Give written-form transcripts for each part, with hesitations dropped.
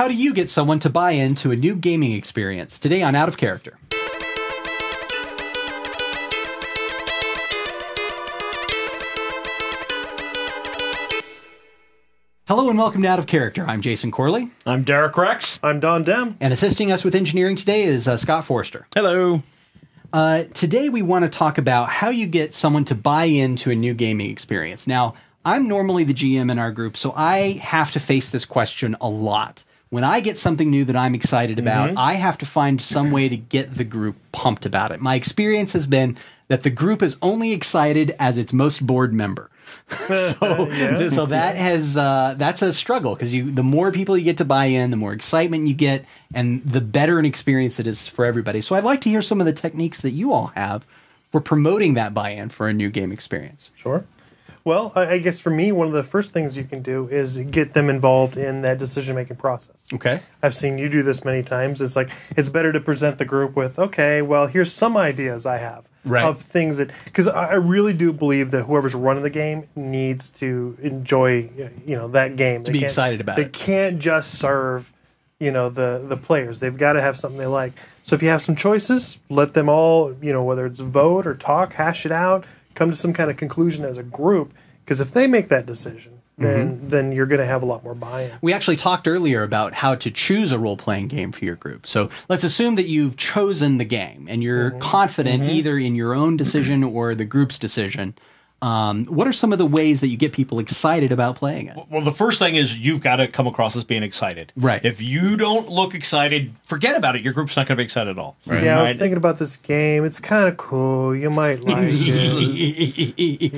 how do you get someone to buy into a new gaming experience? Today on Out of Character. Hello and welcome to Out of Character. I'm Jason Corley. I'm Derek Rex. I'm Don Dem. And assisting us with engineering today is Scott Forster. Hello. Today we want to talk about how you get someone to buy into a new gaming experience. Now, I'm normally the GM in our group, so I have to face this question a lot. When I get something new that I'm excited about, I have to find some way to get the group pumped about it. My experience has been that the group is only excited as its most bored member. So that has that's a struggle because the more people you get to buy in, the more excitement you get, and the better an experience it is for everybody. So I'd like to hear some of the techniques that you all have for promoting that buy-in for a new game experience. Sure. Well, I guess for me, one of the first things you can do is get them involved in that decision-making process. Okay. I've seen you do this many times. It's like, it's better to present the group with, okay, well, here's some ideas I have. Right. Of things that, because I really do believe that whoever's running the game needs to enjoy, that game. To be excited about They it. can't just serve, the players. They've got to have something they like. So if you have some choices, let them all, whether it's vote or talk, hash it out, come to some kind of conclusion as a group. Because if they make that decision, then you're going to have a lot more buy-in. We actually talked earlier about how to choose a role-playing game for your group. So let's assume that you've chosen the game and you're confident either in your own decision or the group's decision. What are some of the ways that you get people excited about playing it? Well, the first thing is you've got to come across as being excited. Right. If you don't look excited, forget about it. Your group's not going to be excited at all. Right. Yeah, I was thinking about this game. It's kind of cool. You might like it.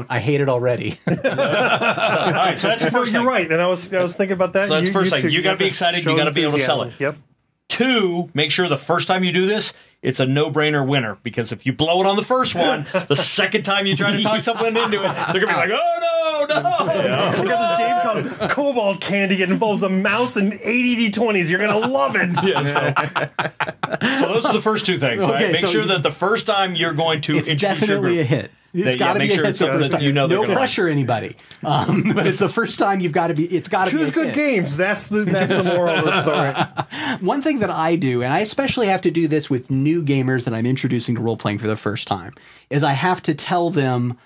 I hate it already. All right, so that's the first thing. You're right, and I was thinking about that. So that's the first thing. You got to be excited. You got to be able to sell it. Yep. 2, make sure the first time you do this, it's a no-brainer winner. Because if you blow it on the first one, the second time you try to talk someone into it, they're going to be like, oh, no. I got this game called Cobalt Candy. It involves a mouse and 80 D20s. You're going to love it. So those are the first 2 things. Right? Make sure that the first time you're going to it's introduce definitely your a group, hit. It's got to be a hit the first time. No pressure, anybody. But it's the first time you've got to be. It's got to be. Choose good games. That's the moral of the story. One thing that I do, and I especially have to do this with new gamers that I'm introducing to role playing for the first time, is I have to tell them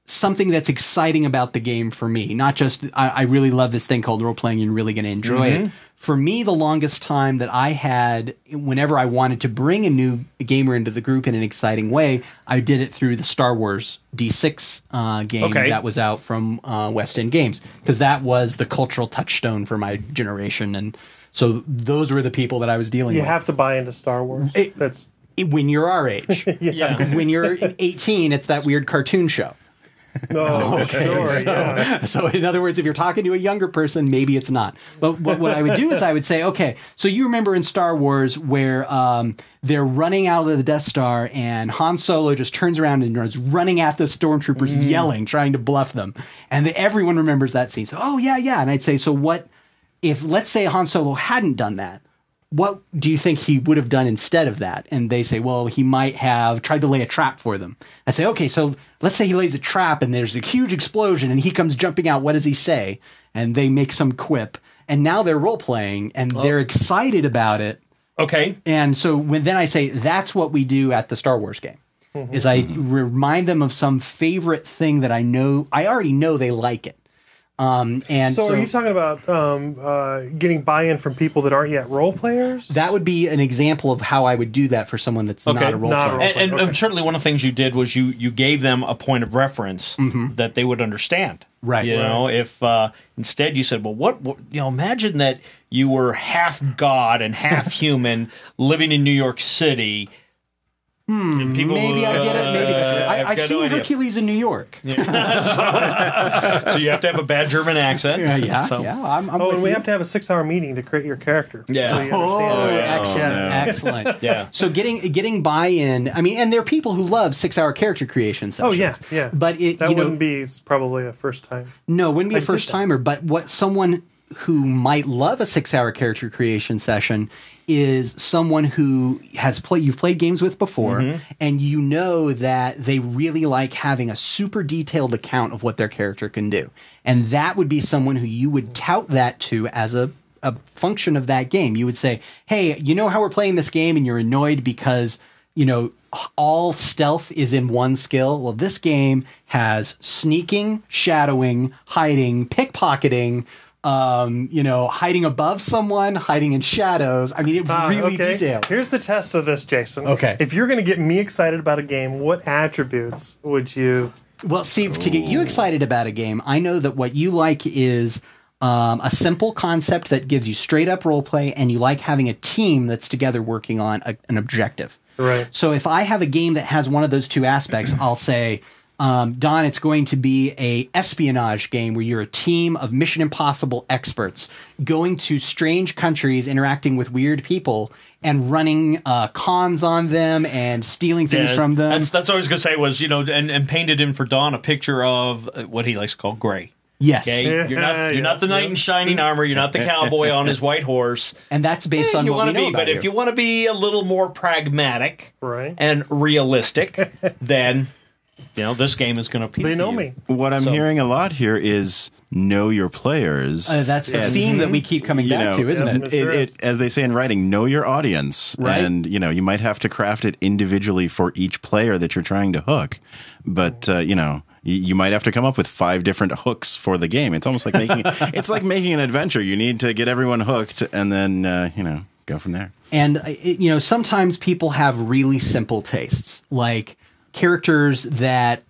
something that's exciting about the game for me. Not just I really love this thing called role playing. You're really going to enjoy it. For me, the longest time that I had, whenever I wanted to bring a new gamer into the group in an exciting way, I did it through the Star Wars D6 game that was out from West End Games, because that was the cultural touchstone for my generation, and so those were the people that I was dealing with. You have to buy into Star Wars. When you're our age. When you're 18, it's that weird cartoon show. So in other words, if you're talking to a younger person, maybe it's not. But what I would do is I would say, okay, so you remember in Star Wars where they're running out of the Death Star and Han Solo just turns around and is running at the stormtroopers, yelling, trying to bluff them. And everyone remembers that scene. So, oh, yeah. And I'd say, so what if, let's say Han Solo hadn't done that? What do you think he would have done instead of that? And they say, well, he might have tried to lay a trap for them. I say, okay, so let's say he lays a trap and there's a huge explosion and he comes jumping out. What does he say? And they make some quip. And now they're role-playing and they're excited about it. Okay. And so then I say, that's what we do at the Star Wars game, is I remind them of some favorite thing that I already know they like it. So are you talking about getting buy-in from people that aren't yet role players? That would be an example of how I would do that for someone that's not a role player. And certainly one of the things you did was you gave them a point of reference that they would understand. Right. You know, if instead you said, well, what imagine that you were half god and half human living in New York City. Maybe I get it. Maybe I've seen Hercules in New York. So you have to have a bad German accent. I'm and we have to have a 6-hour meeting to create your character. Yeah. So you understand. Excellent. Yeah. So getting buy-in. I mean, and there are people who love 6-hour character creation sessions. Oh yeah. But wouldn't be probably a first time. No, wouldn't be a first timer. But what someone who might love a 6-hour character creation session is someone who you've played games with before, and you know that they really like having a super detailed account of what their character can do. And that would be someone who you would tout that to as a a function of that game. You would say, hey, you know how we're playing this game and you're annoyed because, you know, all stealth is in one skill. Well, this game has sneaking, shadowing, hiding, pickpocketing, you know, hiding above someone, hiding in shadows. I mean, it really detailed. Here's the test of this, Jason. Okay. If you're going to get me excited about a game, what attributes would you... Well, see, to get you excited about a game, I know that what you like is a simple concept that gives you straight up role play, and you like having a team that's together working on an objective. Right. So if I have a game that has one of those two aspects, I'll say, Don, it's going to be a espionage game where you're a team of Mission Impossible experts going to strange countries, interacting with weird people, and running cons on them and stealing things from them. That's what I was going to say was, you know, and painted in for Don a picture of what he likes to call gray. Yes. Okay? You're not the knight in shining armor. You're not the cowboy on his white horse. And that's based on what we know about But if you want to be a little more pragmatic and realistic, then, you know, this game is going to appeal to you. They know me. What I'm hearing a lot here is know your players. That's the theme that we keep coming back to, isn't it? As they say in writing, know your audience. Right. And, you know, you might have to craft it individually for each player that you're trying to hook. But, you know, you might have to come up with 5 different hooks for the game. It's almost like making an adventure. You need to get everyone hooked and then, you know, go from there. And, you know, sometimes people have really simple tastes, like characters that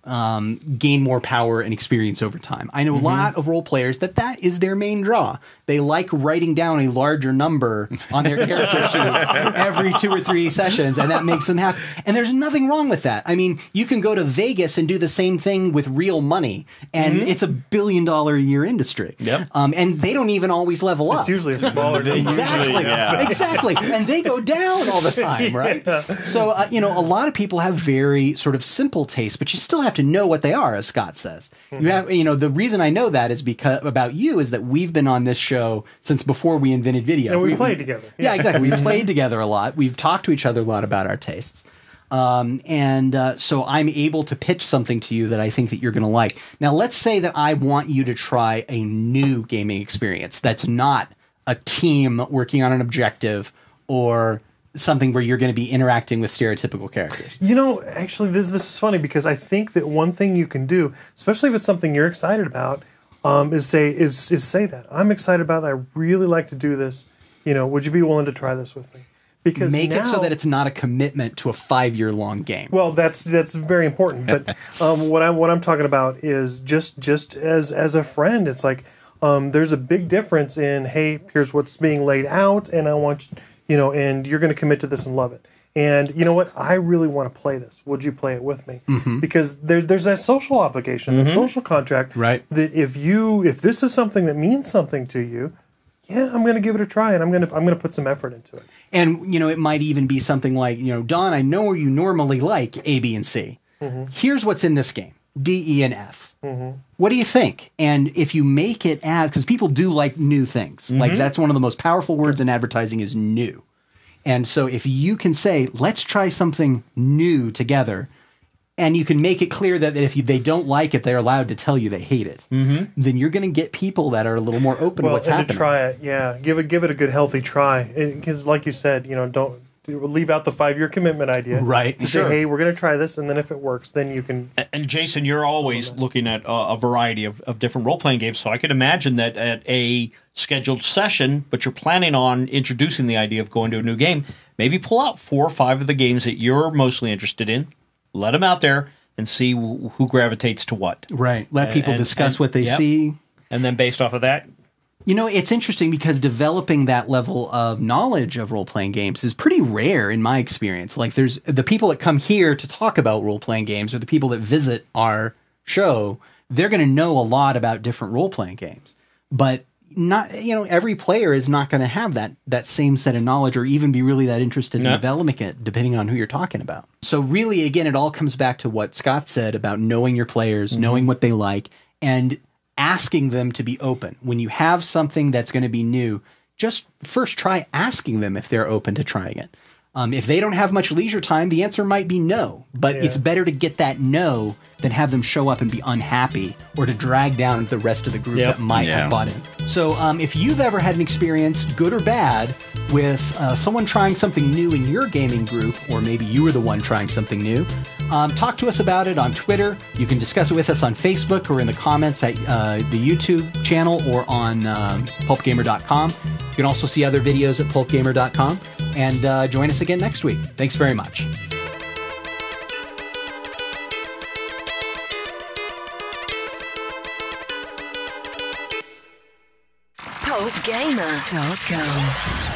gain more power and experience over time. I know a lot of role players that is their main draw. They like writing down a larger number on their character sheet every 2 or 3 sessions, and that makes them happy. And there's nothing wrong with that. I mean, you can go to Vegas and do the same thing with real money, and it's $1 billion a year industry. Yep. And they don't even always level up. It's usually a smaller Exactly. Exactly. And they go down all the time, right? So, you know, a lot of people have very sort of simple tastes, but you still have to know what they are, as Scott says. You have, you know, the reason I know that is because about you is that we've been on this show since before we invented video. And we played together. Yeah, exactly. We've played together a lot. We've talked to each other a lot about our tastes. So I'm able to pitch something to you that I think that you're going to like. Now, let's say that I want you to try a new gaming experience that's not a team working on an objective or something where you're going to be interacting with stereotypical characters. You know, actually, this is funny because I think that one thing you can do, especially if it's something you're excited about, is say that I'm excited about that. I really like to do this. You know, would you be willing to try this with me? Because make it so that it's not a commitment to a 5-year-long game. Well, that's very important. But what I'm talking about is just as a friend, it's like there's a big difference in, hey, here's what's being laid out, and I want you know, and you're going to commit to this and love it. And you know what? I really want to play this. Would you play it with me? Because there's that social obligation, the social contract. Right. That if this is something that means something to you, yeah, I'm going to give it a try, and I'm going to put some effort into it. And you know, it might even be something like, you know, Don, I know you normally like A, B, and C. Here's what's in this game: D, E, and F. What do you think? And if you make it as, because people do like new things, like that's one of the most powerful words in advertising is new. And so if you can say, let's try something new together, and you can make it clear that if they don't like it, they're allowed to tell you they hate it, then you're going to get people that are a little more open to what's happening. To try it, yeah. Give it a good, healthy try. Because like you said, you know, don't leave out the 5-year commitment idea. Right. You say, hey, we're going to try this, and then if it works, then you can... And Jason, you're always looking at a variety of different role-playing games, so I could imagine that at a scheduled session, but you're planning on introducing the idea of going to a new game, maybe pull out 4 or 5 of the games that you're mostly interested in, let them out there, and see who gravitates to what. Right. Let people discuss what they see. And then based off of that... You know, it's interesting because developing that level of knowledge of role-playing games is pretty rare in my experience. Like, there's the people that come here to talk about role-playing games or the people that visit our show, they're going to know a lot about different role-playing games. But not, you know, every player is not going to have that same set of knowledge or even be really that interested in developing it, depending on who you're talking about. So really, again, it all comes back to what Scott said about knowing your players, knowing what they like, and asking them to be open. When you have something that's going to be new, just first try asking them if they're open to trying it. If they don't have much leisure time, the answer might be no. But it's better to get that no than have them show up and be unhappy or to drag down the rest of the group that might have bought in. So if you've ever had an experience, good or bad, with someone trying something new in your gaming group, or maybe you were the one trying something new, talk to us about it on Twitter. You can discuss it with us on Facebook or in the comments at the YouTube channel or on pulpgamer.com. You can also see other videos at pulpgamer.com. And join us again next week. Thanks very much. pulpgamer.com